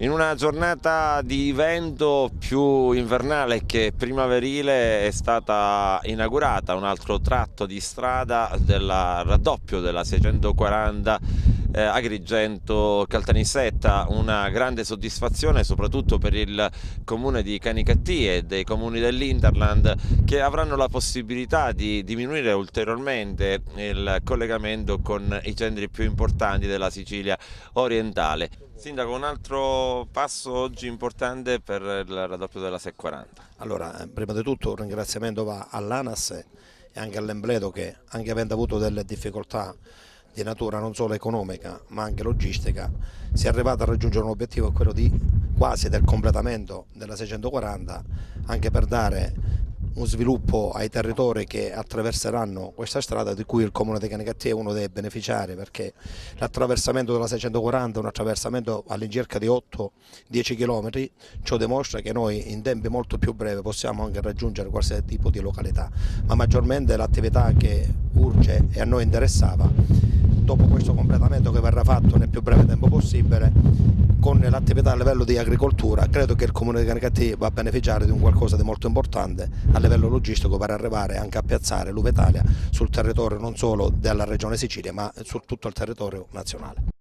In una giornata di vento più invernale che primaverile è stata inaugurata un altro tratto di strada del raddoppio della 640 Agrigento-Caltanissetta, una grande soddisfazione soprattutto per il comune di Canicattì e dei comuni dell'Interland, che avranno la possibilità di diminuire ulteriormente il collegamento con i centri più importanti della Sicilia orientale. Sindaco, un altro passo oggi importante per il raddoppio della 640. Allora, prima di tutto un ringraziamento va all'ANAS e anche all'Embledo che, anche avendo avuto delle difficoltà di natura non solo economica ma anche logistica, si è arrivato a raggiungere un obiettivo, quello di quasi del completamento della 640, anche per dare un sviluppo ai territori che attraverseranno questa strada, di cui il comune di Canicattì è uno dei beneficiari, perché l'attraversamento della 640 è un attraversamento all'incirca di 8-10 km. Ciò dimostra che noi in tempi molto più brevi possiamo anche raggiungere qualsiasi tipo di località, ma maggiormente l'attività che urge e a noi interessava, dopo questo completamento che verrà fatto nel più breve tempo possibile, con l'attività a livello di agricoltura, credo che il comune di Canicattì va a beneficiare di un qualcosa di molto importante a livello logistico, per arrivare anche a piazzare l'Uva Italia sul territorio non solo della regione Sicilia ma su tutto il territorio nazionale.